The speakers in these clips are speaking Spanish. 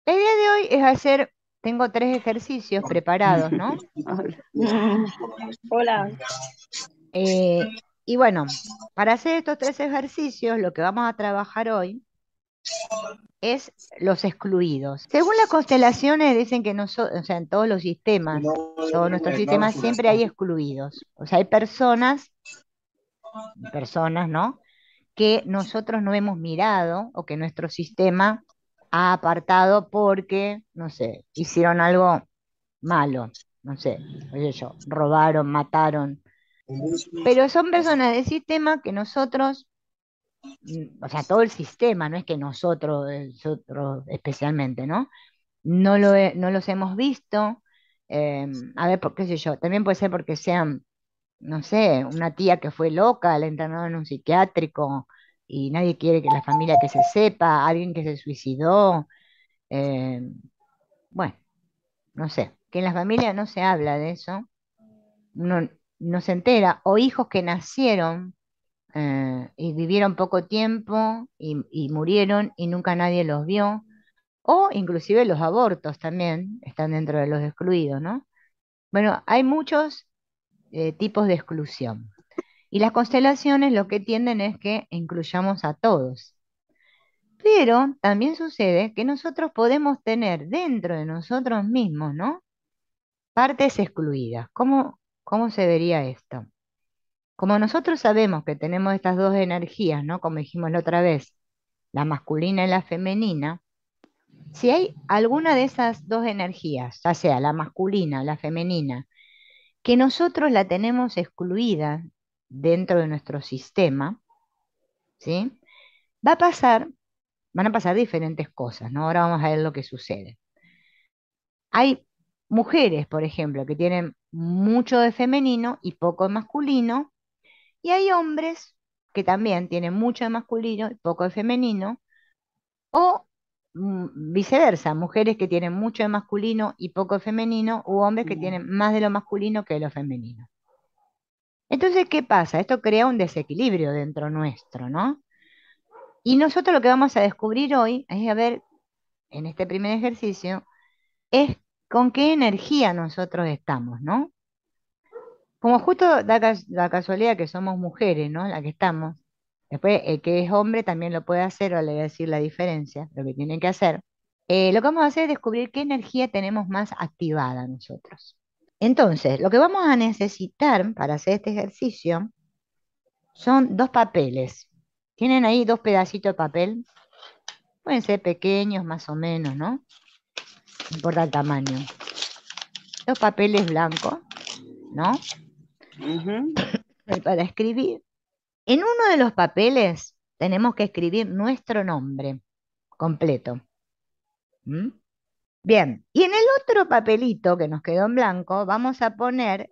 La idea de hoy es hacer, tengo tres ejercicios preparados, ¿no? Hola. Eh, y bueno, para hacer estos tres ejercicios, lo que vamos a trabajar hoy es los excluidos. Según las constelaciones, dicen que o sea, en todos los sistemas, todos nuestros sistemas, siempre hay excluidos. O sea, hay personas, ¿no? Que nosotros no hemos mirado o que nuestro sistema ha apartado porque, no sé, hicieron algo malo, no sé, oye yo, robaron, mataron, pero son personas del sistema que nosotros, o sea, todo el sistema, no es que nosotros especialmente, ¿no? No los hemos visto, a ver, qué sé yo, también puede ser porque sean, no sé, una tía que fue loca, la internaron en un psiquiátrico y nadie quiere que la familia que se sepa, alguien que se suicidó, bueno, no sé, que en la familia no se habla de eso, uno no se entera, o hijos que nacieron y vivieron poco tiempo y murieron y nunca nadie los vio, o inclusive los abortos también están dentro de los excluidos, ¿no? Bueno, hay muchos tipos de exclusión. Y las constelaciones lo que tienden es que incluyamos a todos. Pero también sucede que nosotros podemos tener dentro de nosotros mismos, ¿no? Partes excluidas. ¿Cómo se vería esto? Como nosotros sabemos que tenemos estas dos energías, ¿no? Como dijimos la otra vez, la masculina y la femenina, si hay alguna de esas dos energías, ya sea la masculina o la femenina, que nosotros la tenemos excluida dentro de nuestro sistema, ¿sí? Va a pasar, van a pasar diferentes cosas, ¿no? Ahora vamos a ver lo que sucede. Hay mujeres, por ejemplo, que tienen mucho de femenino y poco de masculino, y hay hombres que también tienen mucho de masculino y poco de femenino, o viceversa, mujeres que tienen mucho de masculino y poco de femenino, u hombres que tienen más de lo masculino que de lo femenino. Entonces, ¿qué pasa? Esto crea un desequilibrio dentro nuestro, ¿no? Y nosotros lo que vamos a descubrir hoy es a ver, en este primer ejercicio, es con qué energía nosotros estamos, ¿no? Como justo la casualidad que somos mujeres, ¿no? La que estamos. Después, el que es hombre también lo puede hacer, o le voy a decir la diferencia, lo que tienen que hacer. Lo que vamos a hacer es descubrir qué energía tenemos más activada nosotros. Entonces, lo que vamos a necesitar para hacer este ejercicio son dos papeles. Tienen ahí dos pedacitos de papel. Pueden ser pequeños, más o menos, ¿no? No importa el tamaño. Dos papeles blancos, ¿no? Ujú. Y para escribir. En uno de los papeles tenemos que escribir nuestro nombre completo. ¿M? Bien, y en el otro papelito que nos quedó en blanco vamos a poner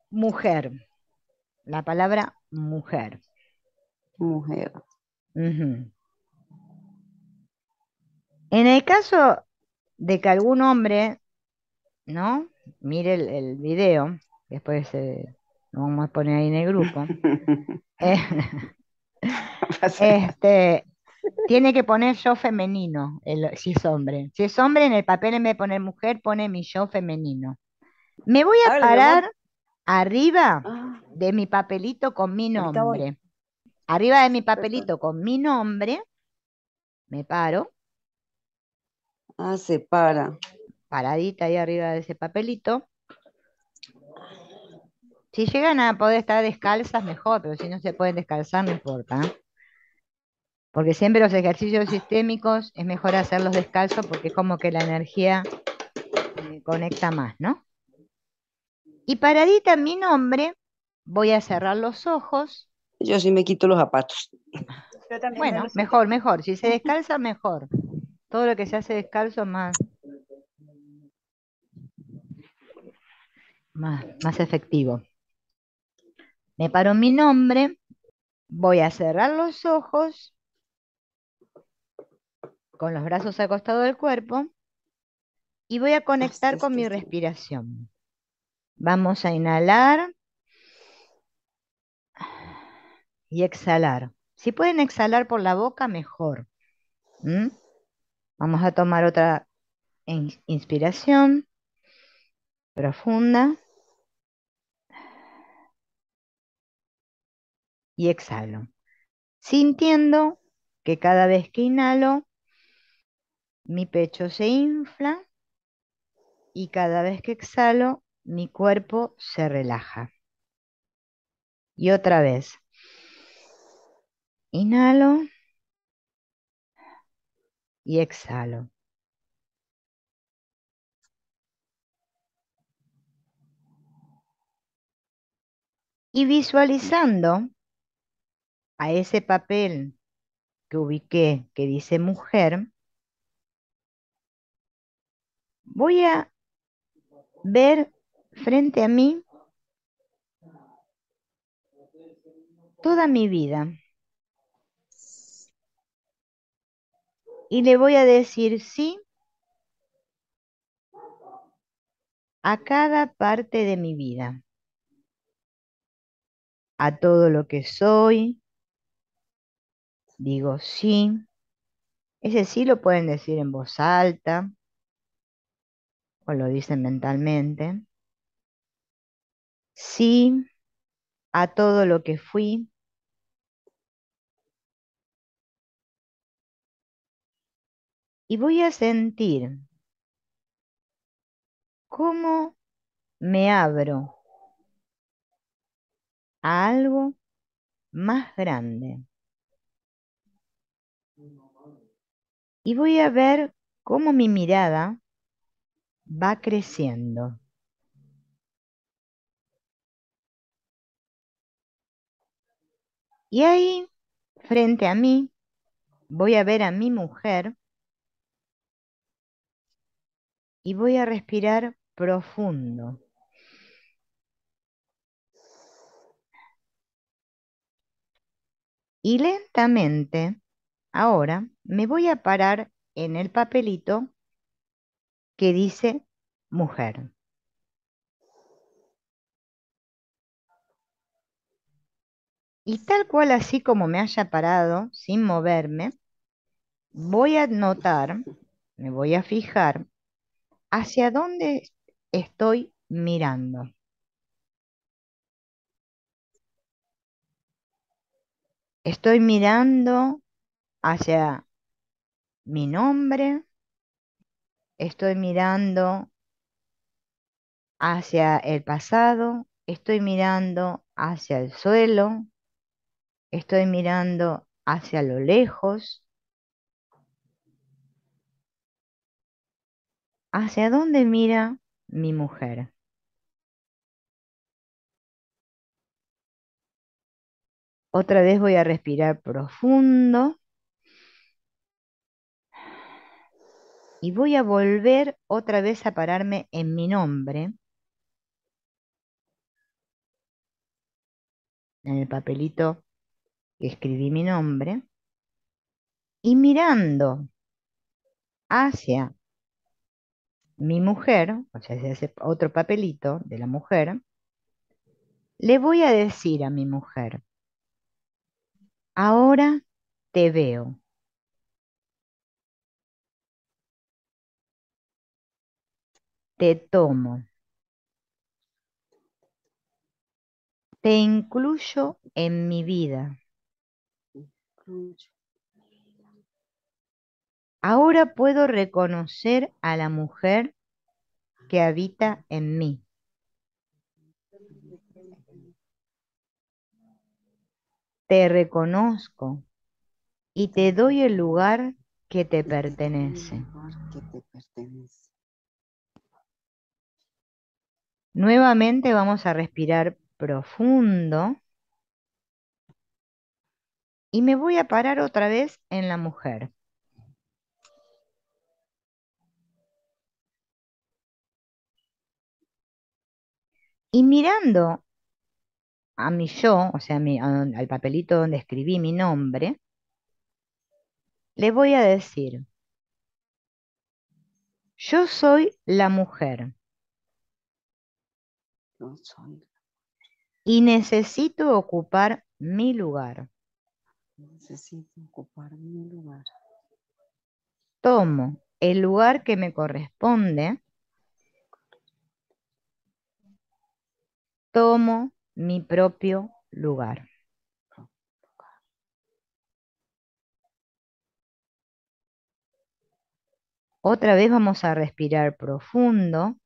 mujer, la palabra mujer. Mujer. Ujú. En el caso de que algún hombre, ¿no? Mire el video, después lo vamos a poner ahí en el grupo. eh, este, tiene que poner yo femenino, si es hombre. Si es hombre, en el papel en vez de poner mujer, pone mi yo femenino. Me voy a Hágale, mi amor. parar arriba Ah, de mi papelito con mi ahorita voy. nombre. Arriba de mi Perdón. papelito con mi nombre, me paro, Ah, se para. paradita ahí arriba de ese papelito. Si llegan a poder estar descalzas, mejor, pero si no se pueden descalzar, no importa, ¿eh? Porque siempre los ejercicios sistémicos es mejor hacerlos descalzos porque es como que la energía conecta más, ¿no? Y paradita en mi nombre, voy a cerrar los ojos. Yo sí me quito los zapatos. Yo también me Bueno, los quito. mejor, mejor. Si se descalza, mejor. Todo lo que se hace descalzo más efectivo. Me paro en mi nombre, voy a cerrar los ojos con los brazos al costado del cuerpo y voy a conectar con mi Sí. respiración. Vamos a inhalar y exhalar. Si pueden exhalar por la boca, mejor. ¿M? Vamos a tomar otra inspiración profunda y exhalo, sintiendo que cada vez que inhalo, mi pecho se infla y cada vez que exhalo, mi cuerpo se relaja. Y otra vez, inhalo y exhalo. Y visualizando a ese papel que ubiqué que dice mujer, voy a ver frente a mí toda mi vida y le voy a decir sí a cada parte de mi vida, a todo lo que soy, digo sí. Ese sí lo pueden decir en voz alta o lo dicen mentalmente. Sí a todo lo que fui y voy a sentir cómo me abro a algo más grande y voy a ver cómo mi mirada va creciendo. Y ahí, frente a mí, voy a ver a mi mujer y voy a respirar profundo. Y lentamente, ahora, me voy a parar en el papelito que dice mujer. Y tal cual así como me haya parado, sin moverme, voy a notar, me voy a fijar hacia dónde estoy mirando. Estoy mirando hacia mi nombre, estoy mirando hacia el pasado, estoy mirando hacia el suelo, estoy mirando hacia lo lejos. ¿Hacia dónde mira mi mujer? Otra vez voy a respirar profundo y voy a volver otra vez a pararme en mi nombre, en el papelito que escribí mi nombre, y mirando hacia mi mujer, o sea, hacia ese otro papelito de la mujer, le voy a decir a mi mujer, ahora te veo, te tomo, te incluyo en mi vida. Ahora puedo reconocer a la mujer que habita en mí. Te reconozco y te doy el lugar que te Y te doy el pertenece. lugar que te pertenece. Nuevamente vamos a respirar profundo y me voy a parar otra vez en la mujer. Y mirando a mi yo, o sea, al papelito donde escribí mi nombre, le voy a decir, yo soy la mujer Yo soy, y necesito ocupar mi lugar. necesito ocupar mi lugar. tomo el lugar que me corresponde, tomo mi propio lugar. Otra vez vamos a respirar profundo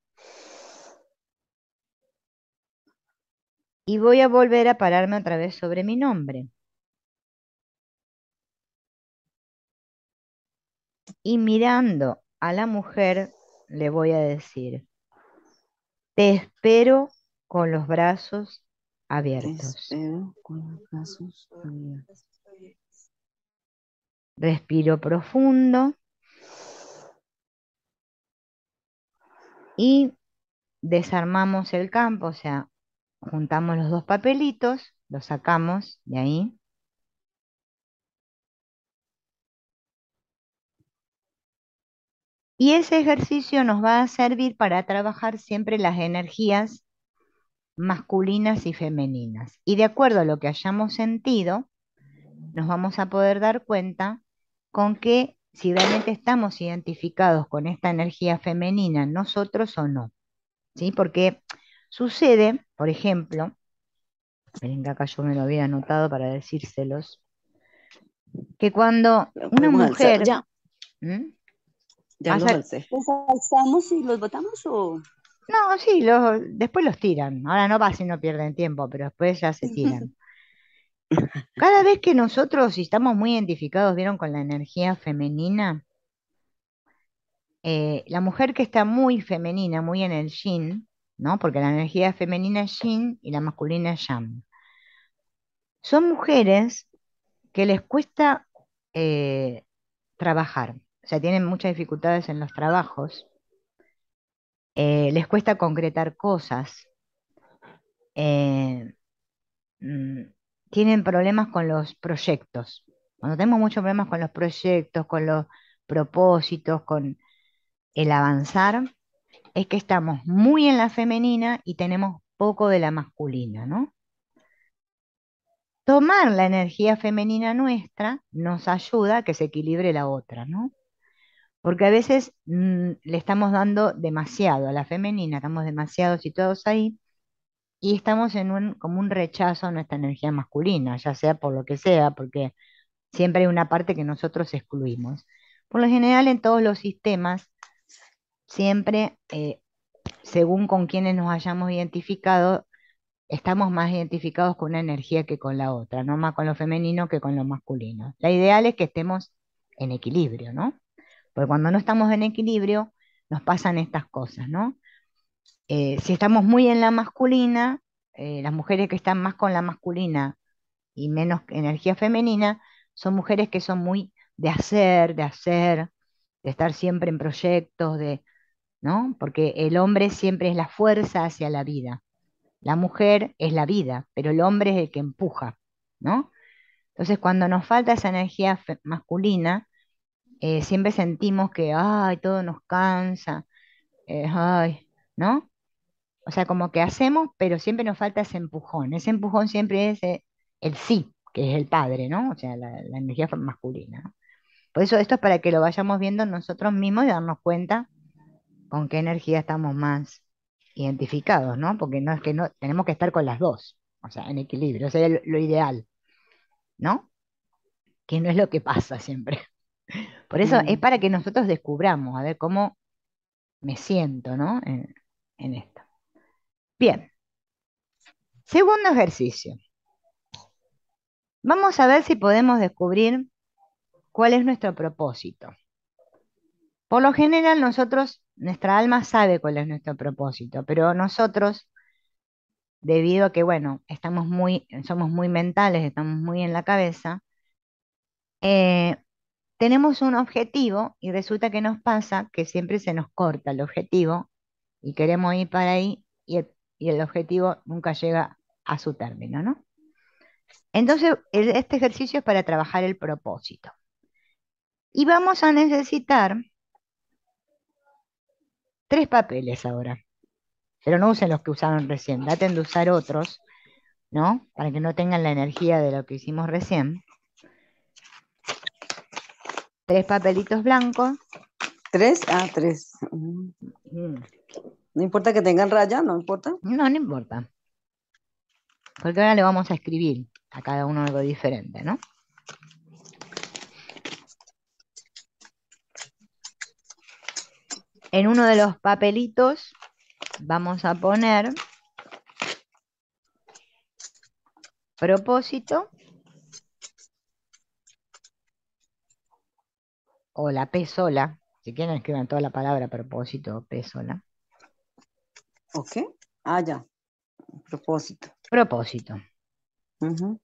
y voy a volver a pararme otra vez sobre mi nombre. Y mirando a la mujer, le voy a decir, te espero con los brazos Te abiertos. espero con los brazos abiertos. Respiro profundo y desarmamos el campo, o sea, juntamos los dos papelitos, los sacamos de ahí. Y ese ejercicio nos va a servir para trabajar siempre las energías masculinas y femeninas. Y de acuerdo a lo que hayamos sentido, nos vamos a poder dar cuenta con que si realmente estamos identificados con esta energía femenina, nosotros o no, ¿sí? Porque sucede, por ejemplo, esperen que acá yo me lo había anotado para decírselos, que cuando Lo una podemos alzar mujer, ya. ¿m? Ya los hace, alcé. ¿Los alzamos y los botamos o...? no, sí, después los tiran, ahora no va si no pierden tiempo, pero después ya se tiran. Cada vez que nosotros, si estamos muy identificados, vieron, con la energía femenina, la mujer que está muy femenina, muy en el yin, ¿no? Porque la energía femenina es yin y la masculina es yang. Son mujeres que les cuesta eh, trabajar, o sea, tienen muchas dificultades en los trabajos, les cuesta concretar cosas, eh, mm, tienen problemas con los proyectos. Cuando tenemos muchos problemas con los proyectos, con los propósitos, con el avanzar, es que estamos muy en la femenina y tenemos poco de la masculina, ¿no? Tomar la energía femenina nuestra nos ayuda a que se equilibre la otra, ¿no? Porque a veces le estamos dando demasiado a la femenina, estamos demasiado situados ahí y estamos en como un rechazo a nuestra energía masculina, ya sea por lo que sea, porque siempre hay una parte que nosotros excluimos. Por lo general, en todos los sistemas, siempre, según con quienes nos hayamos identificado, estamos más identificados con una energía que con la otra, no más con lo femenino que con lo masculino. La ideal es que estemos en equilibrio, ¿no? Porque cuando no estamos en equilibrio, nos pasan estas cosas, ¿no? Si estamos muy en la masculina, las mujeres que están más con la masculina y menos energía femenina, son mujeres que son muy de estar siempre en proyectos, ¿no? Porque el hombre siempre es la fuerza hacia la vida. La mujer es la vida, pero el hombre es el que empuja, ¿no? Entonces, cuando nos falta esa energía masculina, siempre sentimos que, ay, todo nos cansa, ay, ¿no? O sea, como que hacemos, pero siempre nos falta ese empujón. Ese empujón siempre es el sí, que es el padre, ¿no? O sea, la energía masculina, ¿no? Por eso esto es para que lo vayamos viendo nosotros mismos y darnos cuenta con qué energía estamos más identificados, ¿no? Porque no es que no, tenemos que estar con las dos, o sea, en equilibrio, sería lo ideal, ¿no? Que no es lo que pasa siempre. Por eso es Mm. para que nosotros descubramos, a ver cómo me siento, ¿no? En esto. Bien, segundo ejercicio. Vamos a ver si podemos descubrir cuál es nuestro propósito. Por lo general, nuestra alma sabe cuál es nuestro propósito, pero nosotros, debido a que, bueno, somos muy mentales, estamos muy en la cabeza, eh, tenemos un objetivo y resulta que nos pasa que siempre se nos corta el objetivo y queremos ir para ahí y el objetivo nunca llega a su término, ¿no? Entonces, este ejercicio es para trabajar el propósito. Y vamos a necesitar 3 papeles ahora, pero no usen los que usaron recién, traten de usar otros, ¿no? Para que no tengan la energía de lo que hicimos recién. 3 papelitos blancos. ¿Tres? Ah, tres. Mm, No importa que tengan raya, no importa. No, no importa, porque ahora le vamos a escribir a cada uno algo diferente, ¿no? En uno de los papelitos vamos a poner propósito o la P sola. Si quieren escriban toda la palabra propósito o P sola. ¿Ok? Ah, ya. Propósito. Propósito. Ujú.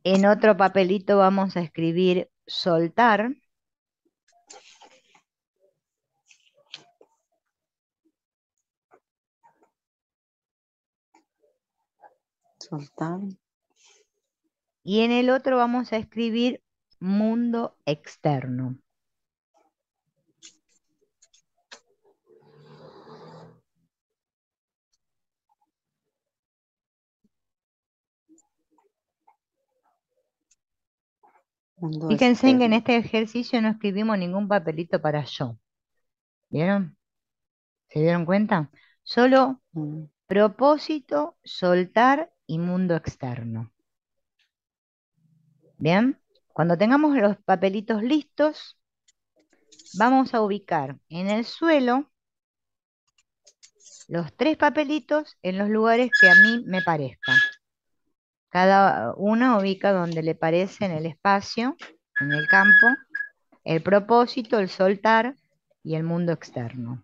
En otro papelito vamos a escribir soltar. Soltar. Y en el otro vamos a escribir mundo externo. Mundo Fíjense en que en externo. este ejercicio no escribimos ningún papelito para yo. ¿Vieron? ¿Se dieron cuenta? Solo Mm. propósito, soltar y mundo externo. ¿Bien? Cuando tengamos los papelitos listos, vamos a ubicar en el suelo los 3 papelitos en los lugares que a mí me parezca. Cada uno ubica donde le parece en el espacio, en el campo, el propósito, el soltar y el mundo externo.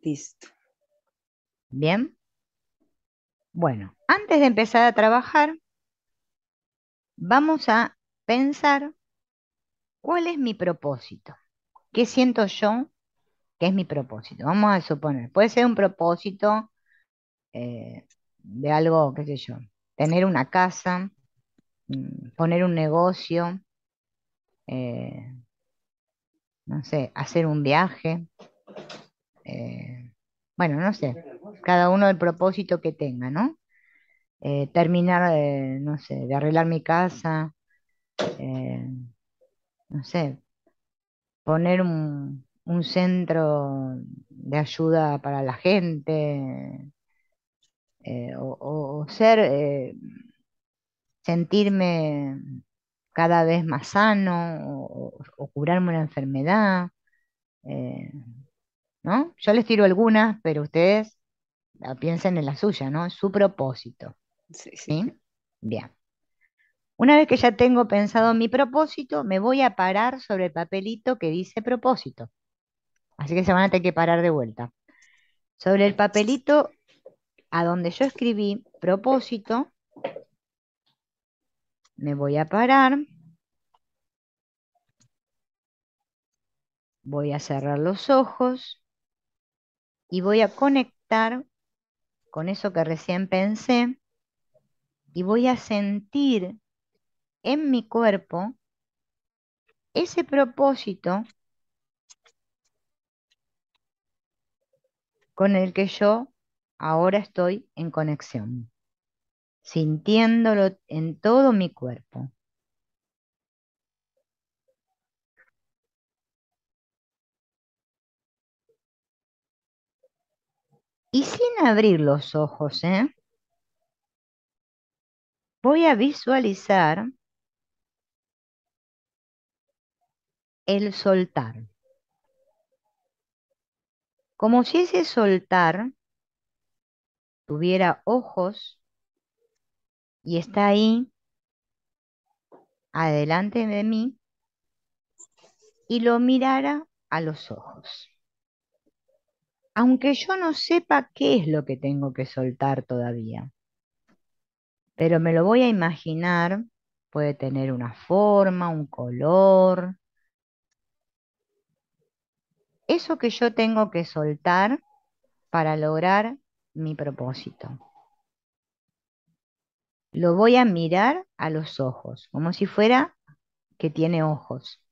Listo. ¿Bien? Bueno, antes de empezar a trabajar, vamos a pensar cuál es mi propósito. ¿Qué siento yo que es mi propósito? Vamos a suponer, puede ser un propósito de algo, qué sé yo, tener una casa, poner un negocio, eh, no sé, hacer un viaje, bueno, no sé, cada uno el propósito que tenga, ¿no? Terminar, no sé, de arreglar mi casa, eh, no sé, poner un centro de ayuda para la gente, o ser, sentirme cada vez más sano, o curarme una enfermedad, eh, ¿no? Yo les tiro algunas, pero ustedes piensen en la suya, ¿no? Su propósito, Sí, sí. ¿sí? Bien. Una vez que ya tengo pensado mi propósito, me voy a parar sobre el papelito que dice propósito. Así que se van a tener que parar de vuelta. Sobre el papelito a donde yo escribí propósito, me voy a parar, voy a cerrar los ojos y voy a conectar con eso que recién pensé y voy a sentir en mi cuerpo ese propósito con el que yo ahora estoy en conexión, sintiéndolo en todo mi cuerpo. Y sin abrir los ojos, voy a visualizar el soltar, como si ese soltar tuviera ojos y está ahí adelante de mí y lo mirara a los ojos. Aunque yo no sepa qué es lo que tengo que soltar todavía, pero me lo voy a imaginar, puede tener una forma, un color, eso que yo tengo que soltar para lograr mi propósito. Lo voy a mirar a los ojos, como si fuera que tiene ojos.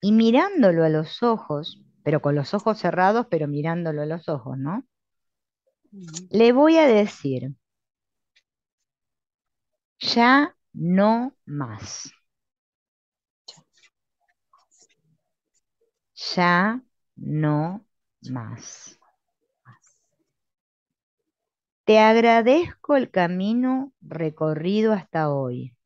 Y mirándolo a los ojos, pero con los ojos cerrados, pero mirándolo a los ojos, ¿no? Ujú. Le voy a decir, ya no más, ya no más. Te agradezco el camino recorrido hasta hoy.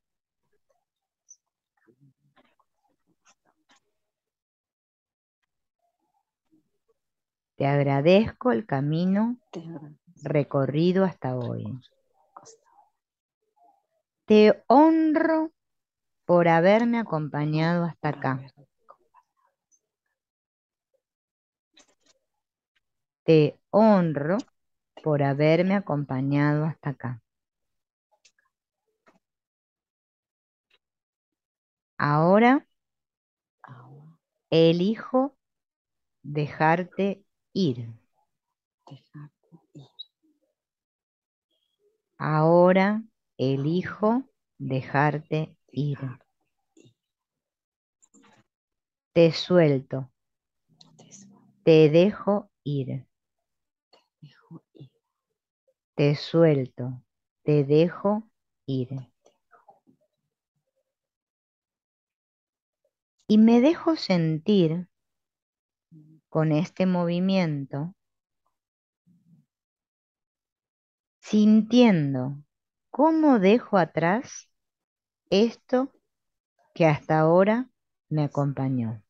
Te agradezco el camino Te agradezco. recorrido hasta hoy. Te honro por haberme acompañado hasta acá. Te honro por haberme acompañado hasta acá. Ahora Ahora elijo dejarte ir. dejarte ir. Ahora elijo dejarte ir. Dejar ir. Te suelto, Te te dejo ir. dejo ir. Te suelto, te dejo ir. Y me dejo sentir con este movimiento, sintiendo cómo dejo atrás esto que hasta ahora me acompañó.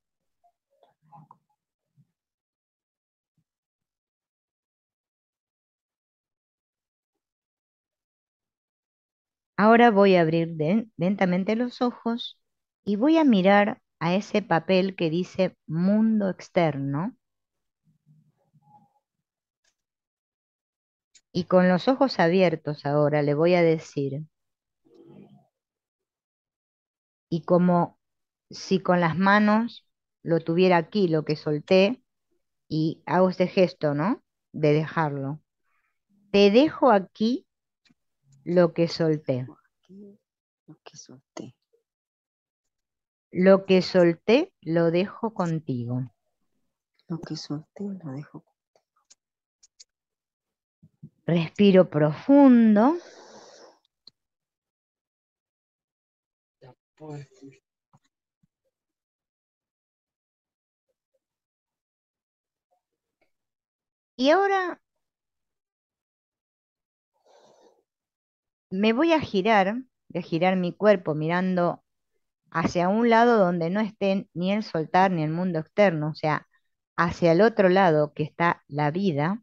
Ahora voy a abrir lentamente los ojos y voy a mirar a ese papel que dice mundo externo y con los ojos abiertos ahora le voy a decir, y como si con las manos lo tuviera aquí, lo que solté, y hago este gesto, ¿no? De dejarlo. Te dejo aquí lo que solté. Aquí lo que solté. Lo que solté lo dejo contigo. Lo que solté lo dejo. Respiro profundo. Y ahora me voy a girar mi cuerpo mirando hacia un lado donde no esté ni el soltar ni el mundo externo, o sea, hacia el otro lado que está la vida,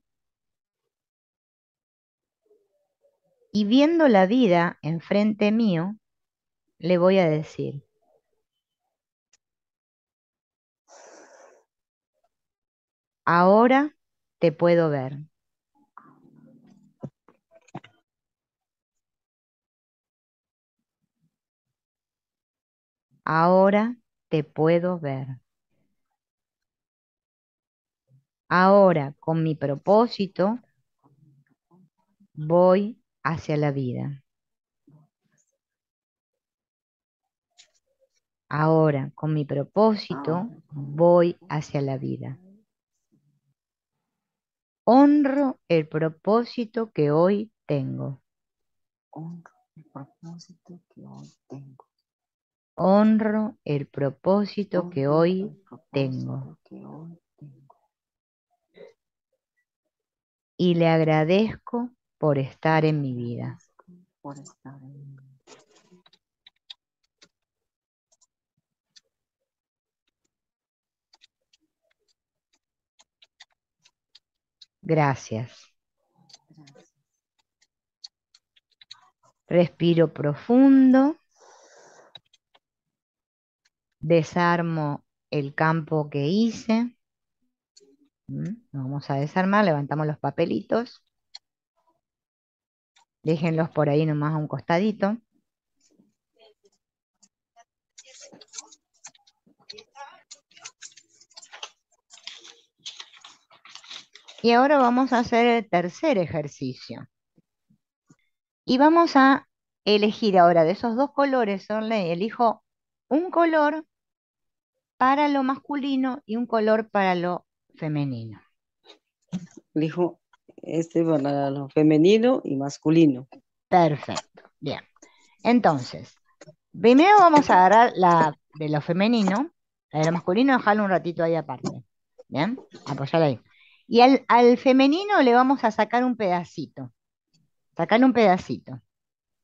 y viendo la vida enfrente mío, le voy a decir, ahora te puedo ver. Ahora te puedo ver. Ahora, con mi propósito, voy hacia la vida. Ahora, con mi propósito, voy hacia la vida. Honro el propósito que hoy tengo. Honro el propósito que hoy tengo. Honro el propósito que Honro hoy el tengo. propósito que hoy tengo. Y le agradezco por estar en mi vida. Agradezco por estar en mi vida. Gracias. Gracias. Respiro profundo. Desarmo el campo que hice. Lo vamos a desarmar, levantamos los papelitos. Déjenlos por ahí nomás a un costadito. Y ahora vamos a hacer el tercer ejercicio. Y vamos a elegir ahora de esos dos colores, Sorley, elijo un color para lo masculino y un color para lo femenino. Elijo este para lo femenino y masculino. Perfecto. Bien. Entonces, primero vamos a agarrar la de lo femenino, la de lo masculino, dejarlo un ratito ahí aparte. Bien, apoyar ahí. Y al femenino le vamos a sacar un pedacito. Sacarle un pedacito.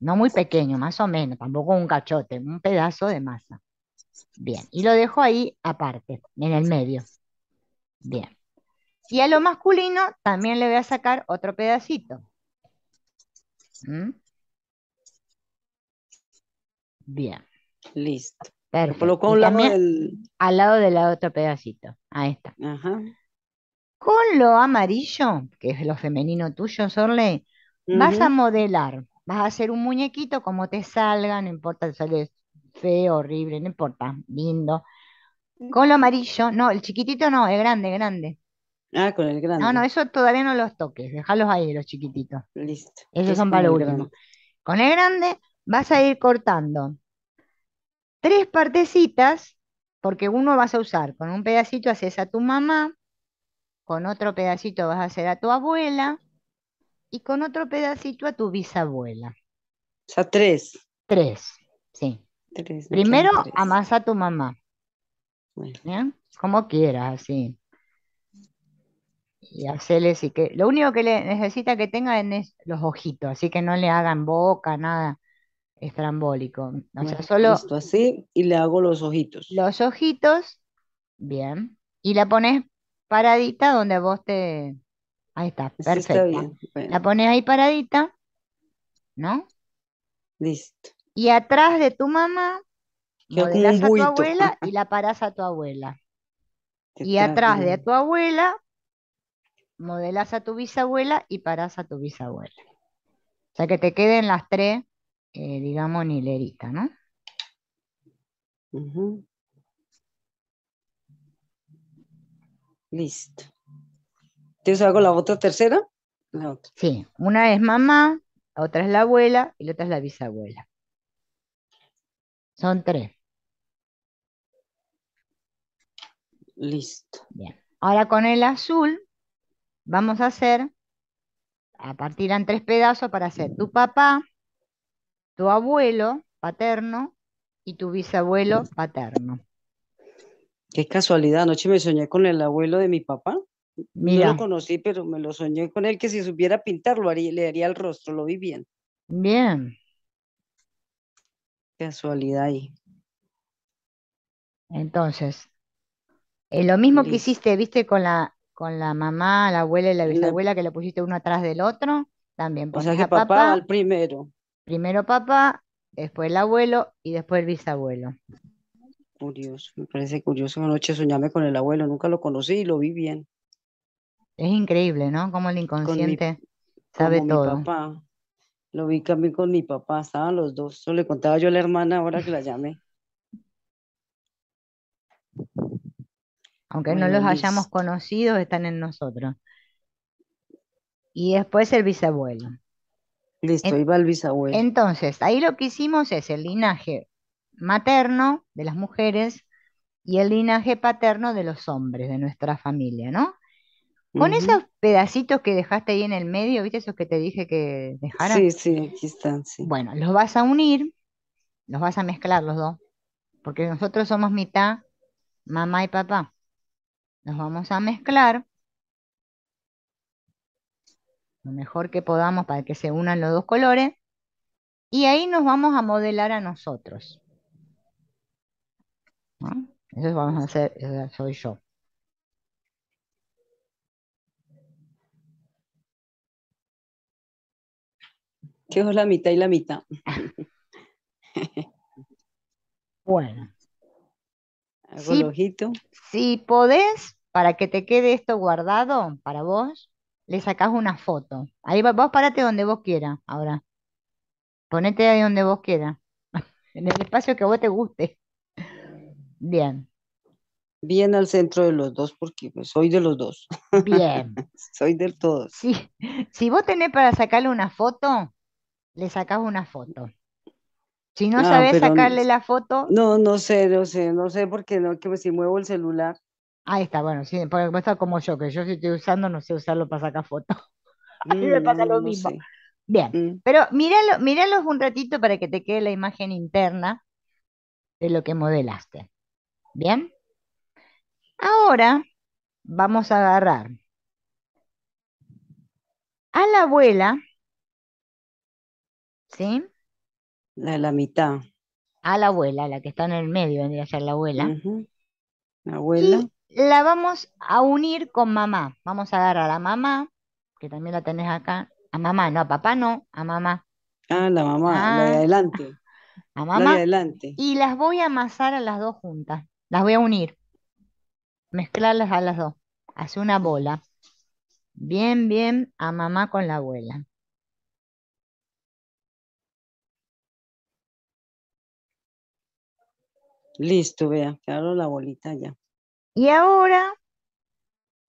No muy pequeño, más o menos, tampoco un cachote, un pedazo de masa. Bien, y lo dejo ahí aparte, en el medio. Bien. Y a lo masculino también le voy a sacar otro pedacito. ¿Mm? Bien, Listo. Lo perfecto. coloco a Y un lado también del... al lado del otro pedacito. Ahí está. Ajá. Con lo amarillo, que es lo femenino tuyo, Sorley, vas a Ujú. modelar. Vas a hacer un muñequito como te salga, no importa si sale feo, horrible, no importa, lindo. Con lo amarillo, no, el chiquitito no, el grande, grande. Ah, con el No, no, grande. eso todavía no los toques, déjalos ahí, los chiquititos. Listo. Esos Entonces son con para lo el último. grande. Con el grande vas a ir cortando tres partecitas, porque uno vas a usar, con un pedacito haces a tu mamá, con otro pedacito vas a hacer a tu abuela y con otro pedacito a tu bisabuela. O sea, tres. Tres, sí. Tres, me Primero quedan tres. amasa a tu mamá, Bueno, ¿bien? Como quieras, así. Y hacerle sí que. Lo único que le necesita que tengan es los ojitos, así que no le hagan boca, nada estrambólico. O sea, bueno, solo listo, así. Y le hago los ojitos. los ojitos, bien. Y la pones paradita donde vos te. Ahí está, Así está perfecta. bien. Bueno, La pones ahí paradita, ¿no? listo. Y atrás de tu mamá, Queda como un modelás a tu buito abuela y la parás a tu abuela. Y detrás de atrás de mí. tu abuela, modelás a tu bisabuela y parás a tu bisabuela. O sea que te queden las tres, digamos, en hilerita, ¿no? Ujú. Listo. Entonces hago la otra tercera. La otra. Sí, una es mamá, otra es la abuela y la otra es la bisabuela. Son tres. Listo. Bien. Ahora con el azul vamos a hacer, a partir en tres pedazos para hacer tu papá, tu abuelo paterno y tu bisabuelo paterno. Qué casualidad. Anoche me soñé con el abuelo de mi papá. No lo Mira, conocí, pero me lo soñé con él que si supiera pintar lo haría, le haría el rostro. Lo vi bien. bien. Casualidad ahí. Entonces, lo mismo que Listo. hiciste, viste, con la mamá, la abuela y la La- bisabuela, que le pusiste uno atrás del otro, también o sea pones que a papá va papá, al primero. primero papá, después el abuelo y después el bisabuelo. Curioso, me parece curioso. Anoche soñame con el abuelo. Nunca lo conocí y lo vi bien. Es increíble, ¿no? Cómo el Con mi, inconsciente sabe como mi todo. papá. Lo vi también con mi papá. Estaban los dos. Eso le contaba yo a la hermana ahora que la llamé. Aunque no Bueno, los hayamos listo. conocido, están en nosotros. Y después el bisabuelo. Listo, En- ahí va el bisabuelo. entonces, ahí lo que hicimos es el linaje materno de las mujeres y el linaje paterno de los hombres, de nuestra familia, ¿no? Con Ujú. esos pedacitos que dejaste ahí en el medio, ¿viste esos que te dije que dejaras? Sí, sí, aquí están, sí. Bueno, los vas a unir, los vas a mezclar los dos, porque nosotros somos mitad mamá y papá. Los vamos a mezclar lo mejor que podamos para que se unan los dos colores y ahí nos vamos a modelar a nosotros, ¿no? Eso vamos a hacer, eso soy yo. Quedó la mitad y la mitad. Bueno, Hago el si, ojito. si podés, para que te quede esto guardado para vos, le sacás una foto. Ahí vos parate donde vos quieras ahora. Ponete ahí donde vos quieras, en el espacio que a vos te guste. Bien, Bien al centro de los dos porque pues, soy de los dos. bien. Soy de todos. Si, si vos tenés para sacarle una foto, le sacás una foto. Si no Ah, sabés pero sacarle la foto, no, no sé, no sé, no sé porque no, que si muevo el celular. Ahí está, bueno, sí, porque vos estás como yo, que yo si estoy usando, no sé usarlo para sacar fotos. A mí me pasa No, lo no mismo. sé. Bien, Mm, pero míralos un ratito para que te quede la imagen interna de lo que modelaste. Bien, ahora vamos a agarrar a la abuela, ¿sí? la mitad. A la abuela, la que está en el medio, vendría a ser la abuela, Ujú. La abuela. y la vamos a unir con mamá. Vamos a agarrar a mamá, que también la tenés acá, a mamá, no, a papá no, a mamá. Ah, la mamá, la de Ah, adelante. a La de mamá, adelante. y las voy a amasar a las dos juntas. Las voy a unir, mezclarlas a las dos. Hace una bola. Bien, bien a mamá con la abuela. Listo, vea, claro, la bolita ya. Y ahora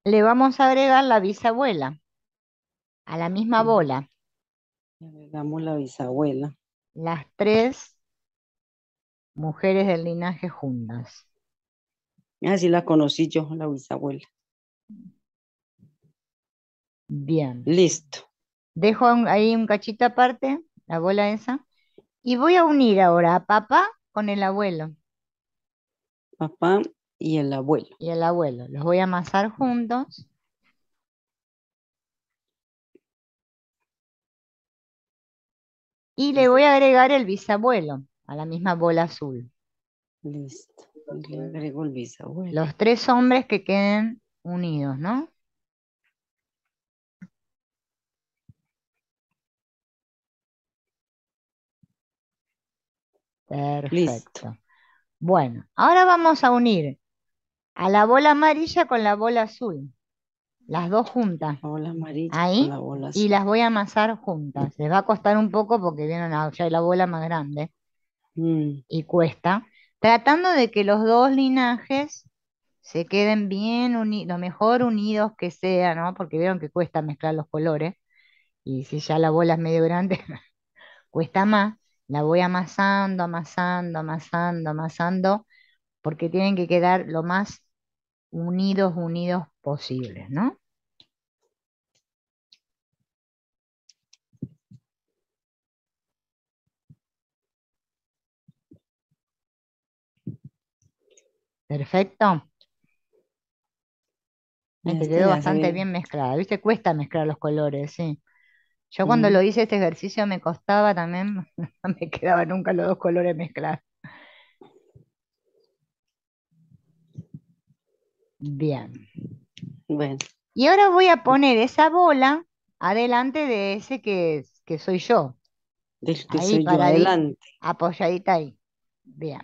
le vamos a agregar la bisabuela a la misma Mm, bola. agregamos la bisabuela. Las tres mujeres del linaje juntas. Así la conocí yo, la bisabuela. Bien. Listo. Dejo ahí un cachito aparte, la bola esa. Y voy a unir ahora a papá con el abuelo Papá y el abuelo. y el abuelo. Los voy a amasar juntos y le voy a agregar el bisabuelo a la misma bola azul. Listo. Y le agrego el bisabuelo. Los tres hombres que queden unidos, ¿no? Listo. Perfecto. Bueno, ahora vamos a unir a la bola amarilla con la bola azul, las dos juntas, La bola amarilla con ahí, la bola y azul. las voy a amasar juntas. Les va a costar un poco porque viene ya la bola más grande Mm, y cuesta, tratando de que los dos linajes se queden bien unidos, lo mejor unidos que sea, ¿no? Porque vieron que cuesta mezclar los colores y si ya la bola es medio grande, cuesta más. La voy amasando, amasando, amasando, amasando, porque tienen que quedar lo más unidos, unidos posibles, ¿no? Perfecto. Ahí ya te está, quedó ya se bastante ve. bien mezclada. ¿Viste? Cuesta mezclar los colores, sí. Yo cuando lo Mm, hice este ejercicio me costaba también, no me quedaban nunca los dos colores mezclados. Bien. bueno, Y ahora voy a poner esa bola adelante de ese que soy yo. del que Ahí soy yo, paradita, adelante. apoyadita ahí. Bien.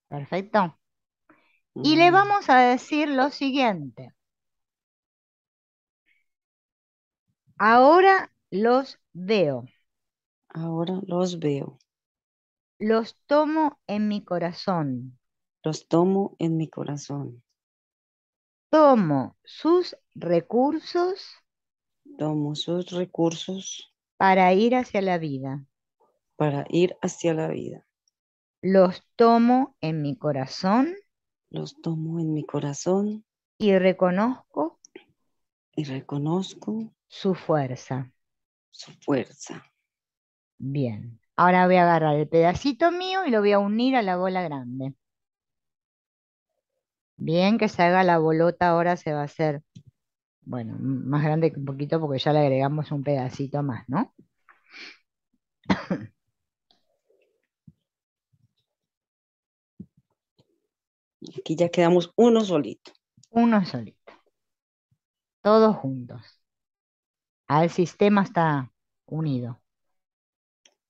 Perfecto. Y le Mm, vamos a decir lo siguiente. Ahora los veo. ahora los veo. Los tomo en mi corazón. Los tomo en mi corazón. Tomo sus recursos Tomo sus recursos para ir hacia la vida. para ir hacia la vida. Los tomo en mi corazón Los tomo en mi corazón y reconozco y reconozco su fuerza. su fuerza. Bien. Ahora voy a agarrar el pedacito mío y lo voy a unir a la bola grande. Bien, que se haga la bolota ahora se va a hacer, bueno, más grande que un poquito porque ya le agregamos un pedacito más, ¿no? Aquí ya quedamos uno solito. Uno solito. Todos juntos. Al sistema está unido.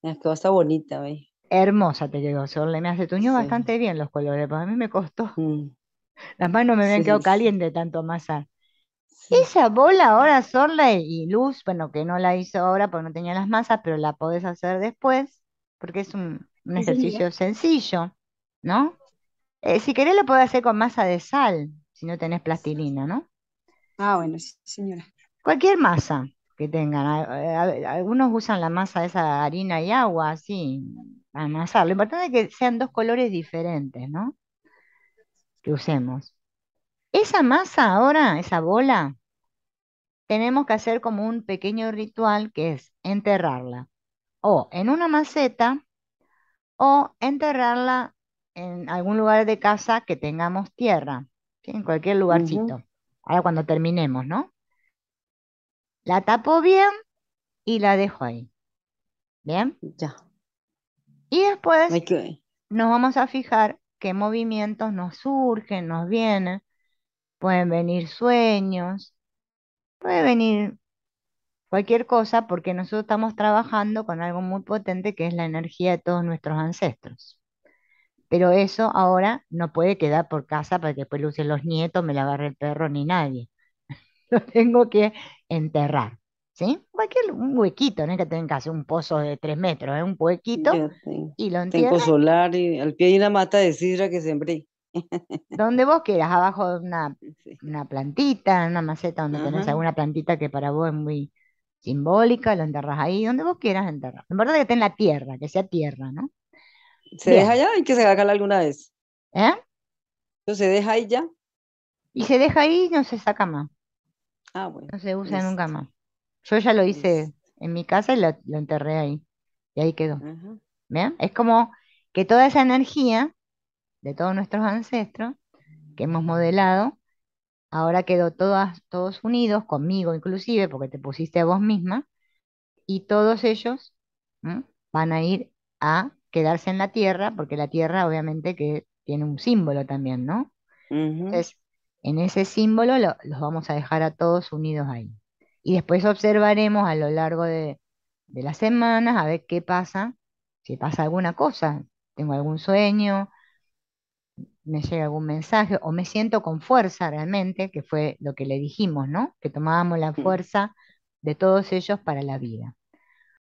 Ya quedó hasta bonita, ¿ve? Hermosa te quedó, Sorle. Me hace tuñó Sí. bastante bien los colores, pero a mí me costó. Mm, Las manos me habían sí, quedado sí, calientes de tanto amasar. sí. Esa bola ahora, Sorle y Luz, bueno, que no la hizo ahora porque no tenía las masas, pero la podés hacer después, porque es un Sí, señora. ejercicio sencillo, ¿no? Si querés lo podés hacer con masa de sal, si no tenés plastilina, ¿no? Ah, bueno, sí, señora. Cualquier masa que tengan. Algunos usan la masa esa harina y agua, así, para amasar. Lo importante es que sean dos colores diferentes, ¿no? Que usemos. Esa masa ahora, esa bola, tenemos que hacer como un pequeño ritual que es enterrarla o en una maceta o enterrarla en algún lugar de casa que tengamos tierra, ¿sí? En cualquier Ujú. lugarcito. Ahora cuando terminemos, ¿no? La tapo bien y la dejo ahí. Bien. Ya. Y después Hay que, nos vamos a fijar qué movimientos nos surgen, nos vienen. Pueden venir sueños, puede venir cualquier cosa porque nosotros estamos trabajando con algo muy potente que es la energía de todos nuestros ancestros. Pero eso ahora no puede quedar por casa para que después lo usen los nietos, me la agarre el perro ni nadie. Lo tengo que enterrar. ¿Sí? Cualquier un huequito, no es que tenga que hacer un pozo de 3 metros, un huequito yo y lo tengo entierra solar y al pie hay una mata de sidra que sembré. donde vos quieras, abajo de Sí. una plantita, en una maceta donde tenés Ajá. alguna plantita que para vos es muy simbólica, lo enterrás ahí, donde vos quieras enterrar. En verdad que esté en la tierra, que sea tierra, ¿no? ¿Se deja Bien, ya? ¿Y que se haga alguna vez? ¿eh? ¿Entonces se deja ahí ya? Y se deja ahí y no se saca más, Ah, bueno, no se usa nunca listo, más. Yo ya lo hice listo. en mi casa y lo enterré ahí, y ahí quedó. Ajá. ¿Bien? Es como que toda esa energía de todos nuestros ancestros que hemos modelado, ahora quedó todos unidos, conmigo inclusive, porque te pusiste a vos misma, y todos ellos, ¿m? Van a ir a quedarse en la tierra, porque la tierra obviamente que tiene un símbolo también, ¿no? Ujú. Entonces, en ese símbolo los vamos a dejar a todos unidos ahí. Y después observaremos a lo largo de las semanas a ver qué pasa, si pasa alguna cosa, tengo algún sueño, me llega algún mensaje o me siento con fuerza realmente, que fue lo que le dijimos, ¿no? Que tomábamos la Mm. fuerza de todos ellos para la vida.